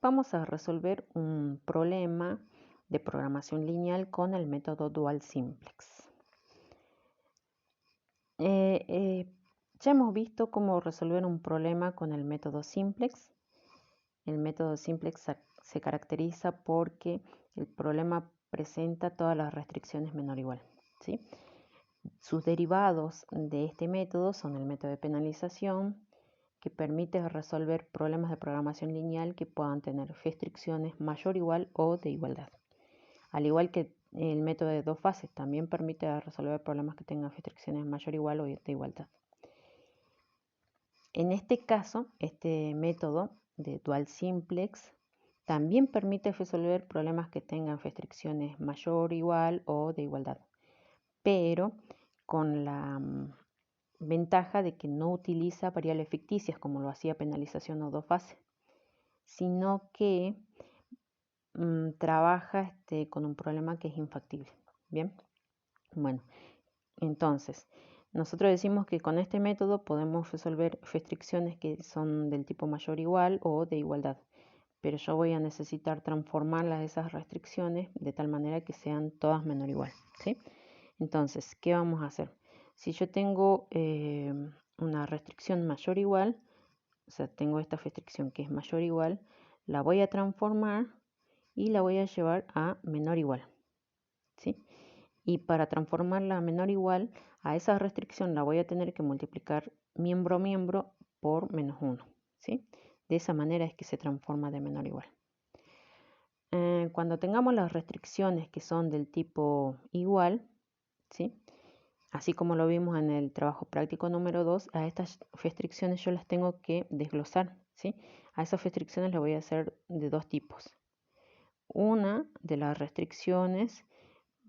vamos a resolver un problema de programación lineal con el método Dual Simplex. Ya hemos visto cómo resolver un problema con el método Simplex. El método Simplex se caracteriza porque el problema presenta todas las restricciones menor o igual, ¿sí? Sus derivados de este método son el método de penalización, que permite resolver problemas de programación lineal que puedan tener restricciones mayor, igual o de igualdad. Al igual que el método de dos fases, también permite resolver problemas que tengan restricciones mayor, igual o de igualdad. En este caso, este método de Dual Simplex también permite resolver problemas que tengan restricciones mayor, igual o de igualdad, pero con la ventaja de que no utiliza variables ficticias como lo hacía penalización o dos fases, sino que trabaja con un problema que es infactible. Bien, bueno, entonces nosotros decimos que con este método podemos resolver restricciones que son del tipo mayor igual o de igualdad, pero yo voy a necesitar transformarlas esas restricciones de tal manera que sean todas menor o igual, ¿sí? Entonces, ¿qué vamos a hacer? Si yo tengo una restricción mayor o igual, o sea, tengo esta restricción que es mayor o igual, la voy a transformar y la voy a llevar a menor o igual, ¿sí? Y para transformarla a menor o igual, a esa restricción la voy a tener que multiplicar miembro a miembro por menos 1, ¿sí? De esa manera es que se transforma de menor a igual. Cuando tengamos las restricciones que son del tipo igual, ¿sí? Así como lo vimos en el trabajo práctico número 2, a estas restricciones yo las tengo que desglosar, ¿sí? A esas restricciones las voy a hacer de dos tipos. Una de las restricciones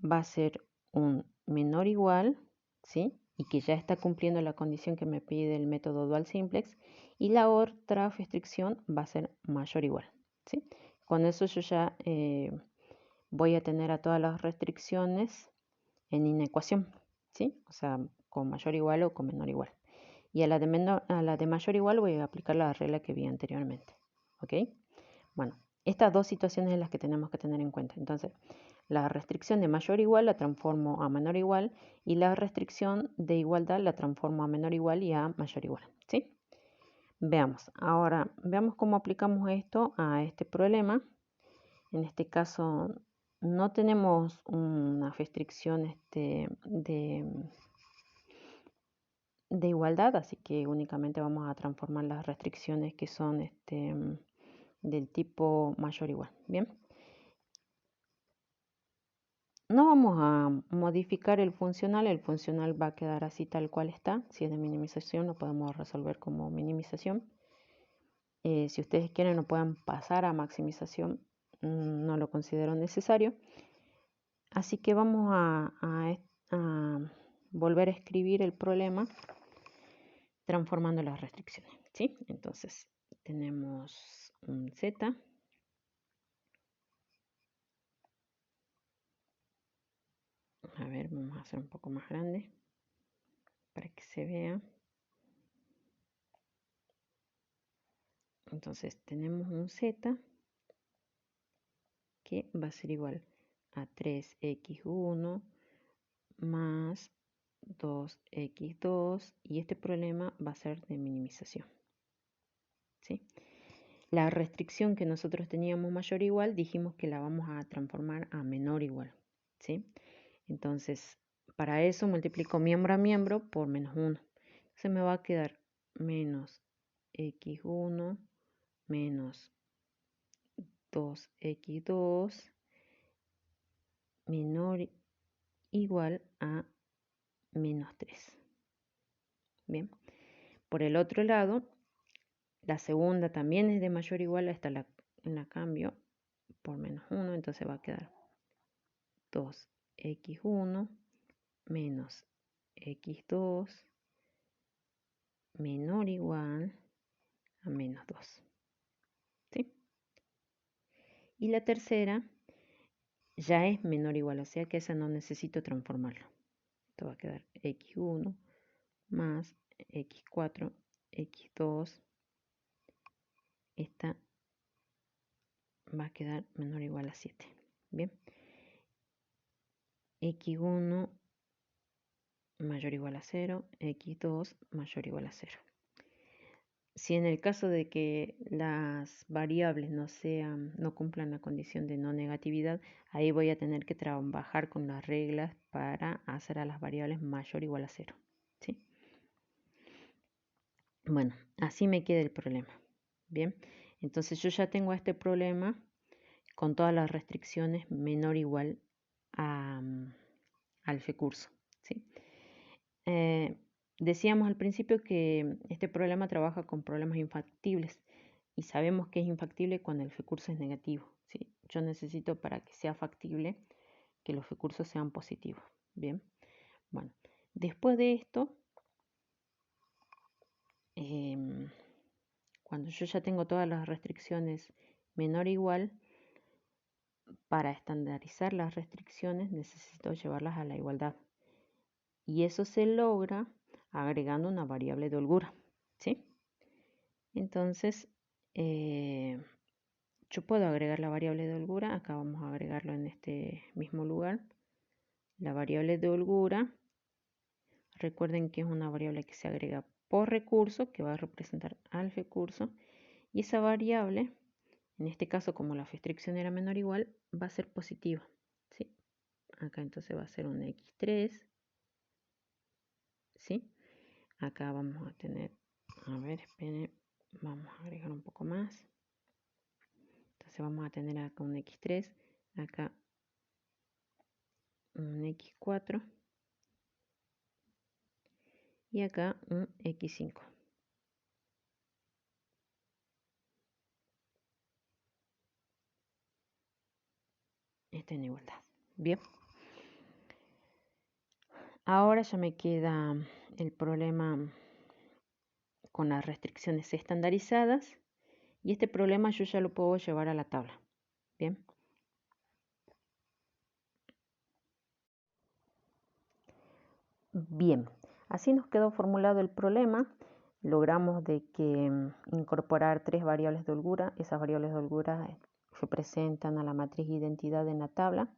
va a ser un menor igual, ¿sí? Y que ya está cumpliendo la condición que me pide el método Dual Simplex. Y la otra restricción va a ser mayor igual, ¿sí? Con eso yo ya voy a tener a todas las restricciones en inecuación, ¿sí? O sea, con mayor igual o con menor igual. Y a la de mayor igual voy a aplicar la regla que vi anteriormente, ¿ok? Bueno, estas dos situaciones son las que tenemos que tener en cuenta. Entonces, la restricción de mayor igual la transformo a menor igual y la restricción de igualdad la transformo a menor igual y a mayor igual, ¿sí? Veamos, ahora veamos cómo aplicamos esto a este problema. En este caso no tenemos una restricción de igualdad, así que únicamente vamos a transformar las restricciones que son del tipo mayor igual. Bien. No vamos a modificar el funcional va a quedar así tal cual está. Si es de minimización lo podemos resolver como minimización. Si ustedes quieren lo pueden pasar a maximización, no lo considero necesario. Así que vamos a volver a escribir el problema transformando las restricciones, ¿sí? Entonces tenemos un Z. A ver, vamos a hacer un poco más grande para que se vea. Entonces tenemos un Z que va a ser igual a 3x1 más 2x2 y este problema va a ser de minimización, ¿sí? La restricción que nosotros teníamos mayor o igual dijimos que la vamos a transformar a menor o igual, ¿sí? Entonces para eso multiplico miembro a miembro por menos 1. Entonces me va a quedar menos x1 menos 2x2 menor igual a menos 3. Bien, por el otro lado, la segunda también es de mayor o igual a esta, la cambio por menos 1, entonces va a quedar 2x1 menos x2 menor o igual a menos 2. ¿Sí? Y la tercera ya es menor o igual, o sea que esa no necesito transformarlo. Esto va a quedar x1 más x4, x2. Esta va a quedar menor o igual a 7. Bien. X1 mayor o igual a 0, X2 mayor o igual a 0. Si en el caso de que las variables no cumplan la condición de no negatividad, ahí voy a tener que trabajar con las reglas para hacer a las variables mayor o igual a 0. ¿Sí? Bueno, así me queda el problema. Bien, entonces yo ya tengo este problema con todas las restricciones menor o igual al F-curso. ¿Sí? Decíamos al principio que este problema trabaja con problemas infactibles y sabemos que es infactible cuando el F-curso es negativo. ¿Sí? Yo necesito, para que sea factible, que los F-cursos sean positivos. Bien, bueno, después de esto, cuando yo ya tengo todas las restricciones menor o igual, para estandarizar las restricciones necesito llevarlas a la igualdad. Y eso se logra agregando una variable de holgura. ¿Sí? Entonces, yo puedo agregar la variable de holgura. Acá vamos a agregarlo en este mismo lugar. La variable de holgura, recuerden que es una variable que se agrega por recurso, que va a representar al F-curso. Y esa variable, en este caso, como la restricción era menor o igual, va a ser positiva. ¿Sí? Acá entonces va a ser un X3. ¿Sí? Acá vamos a tener, a ver, esperen, vamos a agregar un poco más. Entonces vamos a tener acá un X3, acá un X4 y acá un X5. Está en igualdad. Bien. Ahora ya me queda el problema con las restricciones estandarizadas y este problema yo ya lo puedo llevar a la tabla. Bien. Bien, así nos quedó formulado el problema. Logramos de que incorporar 3 variables de holgura. Esas variables de holgura representan a la matriz identidad en la tabla,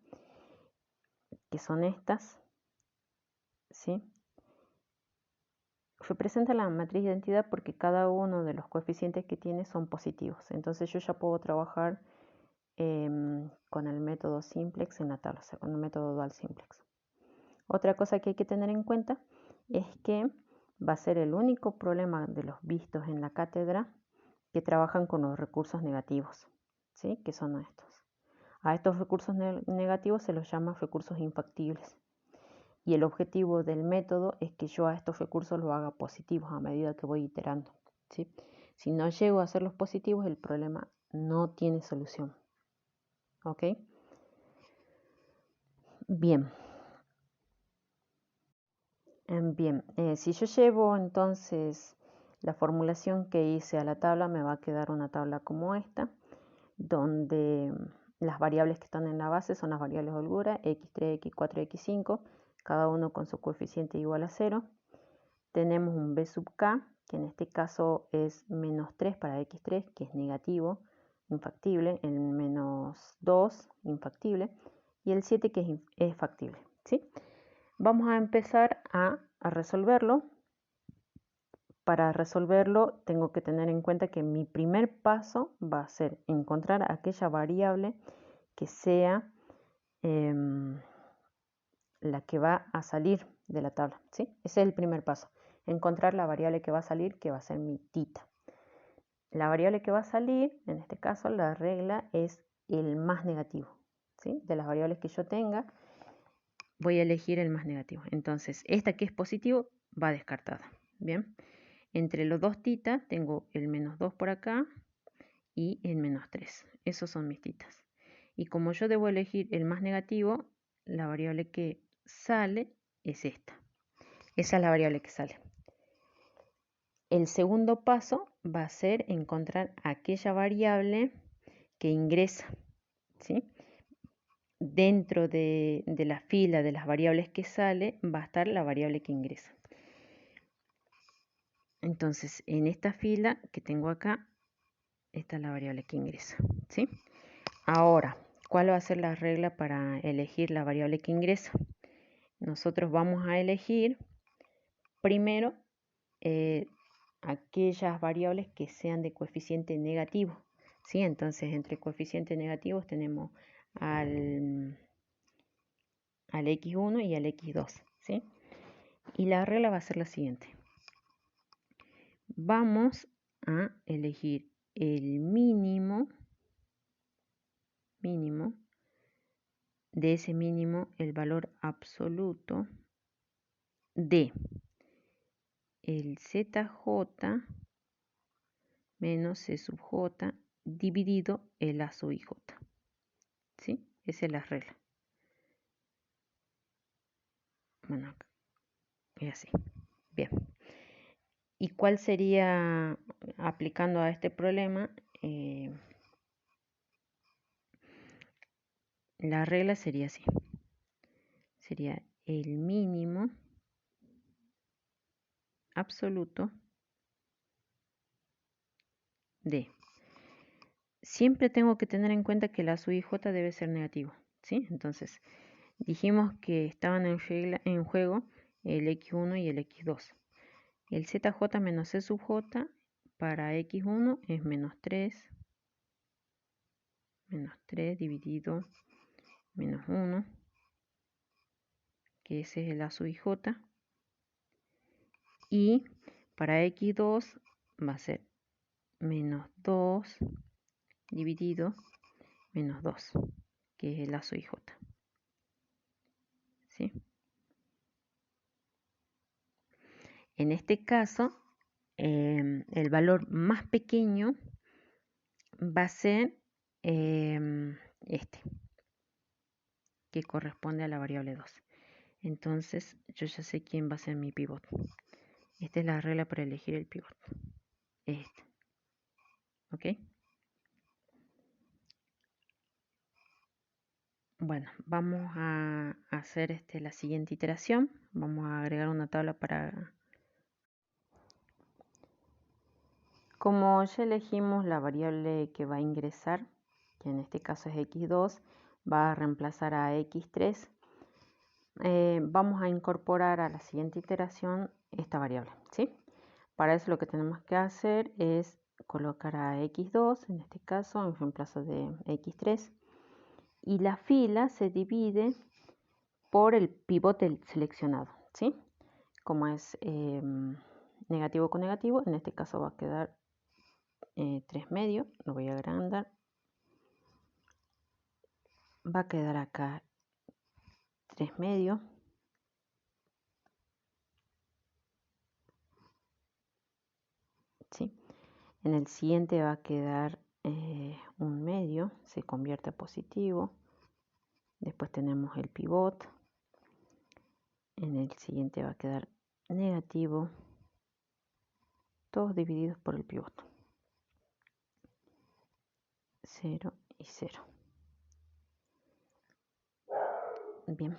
que son estas. ¿Sí? Representa la matriz identidad porque cada uno de los coeficientes que tiene son positivos. Entonces yo ya puedo trabajar con el método simplex en la tabla, o sea, con el método dual simplex. Otra cosa que hay que tener en cuenta es que va a ser el único problema de los vistos en la cátedra que trabajan con los recursos negativos, ¿sí? Que son estos. A estos recursos negativos se los llama recursos infactibles. Y el objetivo del método es que yo a estos recursos los haga positivos a medida que voy iterando, ¿sí? Si no llego a hacerlos positivos, el problema no tiene solución. ¿Ok? Bien. Bien, si yo llevo entonces la formulación que hice a la tabla, me va a quedar una tabla como esta, donde las variables que están en la base son las variables de holgura, x3, x4, x5, cada uno con su coeficiente igual a 0. Tenemos un b sub k, que en este caso es menos 3 para x3, que es negativo, infactible, el menos 2, infactible, y el 7 que es factible, ¿sí? Vamos a empezar a resolverlo. Para resolverlo tengo que tener en cuenta que mi primer paso va a ser encontrar aquella variable que sea la que va a salir de la tabla, ¿sí? Ese es el primer paso. Encontrar la variable que va a salir, que va a ser mi tita. La variable que va a salir, en este caso la regla es el más negativo, ¿sí? De las variables que yo tenga, voy a elegir el más negativo. Entonces, esta que es positivo va descartada. Bien. Entre los dos titas tengo el menos 2 por acá y el menos 3. Esos son mis titas. Y como yo debo elegir el más negativo, la variable que sale es esta. Esa es la variable que sale. El segundo paso va a ser encontrar aquella variable que ingresa, ¿sí? Dentro de la fila de las variables que sale va a estar la variable que ingresa. Entonces, en esta fila que tengo acá, esta es la variable que ingresa, ¿sí? Ahora, ¿cuál va a ser la regla para elegir la variable que ingresa? Nosotros vamos a elegir primero aquellas variables que sean de coeficiente negativo, ¿sí? Entonces, entre coeficientes negativos tenemos al x1 y al x2, ¿sí? Y la regla va a ser la siguiente. Vamos a elegir el mínimo de ese mínimo, el valor absoluto de el zj menos c sub j dividido el a sub ij. ¿Sí? Esa es la regla. Bueno, es así. Bien. ¿Y cuál sería, aplicando a este problema, la regla sería así? Sería el mínimo absoluto de. Siempre tengo que tener en cuenta que la sub ij debe ser negativo, ¿sí? Entonces, dijimos que estaban en juego el x1 y el x2. El zj menos c sub j para x1 es menos 3 dividido menos 1, que ese es el a sub ij. Y para x2 va a ser menos 2 dividido menos 2, que es el a sub ij. ¿Sí? En este caso, el valor más pequeño va a ser este, que corresponde a la variable 2. Entonces, yo ya sé quién va a ser mi pivot. Esta es la regla para elegir el pivot. Este. ¿Ok? Bueno, vamos a hacer la siguiente iteración. Vamos a agregar una tabla para... Como ya elegimos la variable que va a ingresar, que en este caso es x2, va a reemplazar a x3. Vamos a incorporar a la siguiente iteración esta variable, ¿sí? Para eso lo que tenemos que hacer es colocar a x2, en este caso, en reemplazo de x3, y la fila se divide por el pivote seleccionado, ¿sí? Como es negativo con negativo, en este caso va a quedar 3 medios, lo voy a agrandar, va a quedar acá 3 medios, ¿sí? En el siguiente va a quedar 1 medio, se convierte a positivo. Después tenemos el pivot. En el siguiente va a quedar negativo. Todos divididos por el pivot. 0 y 0. Bien.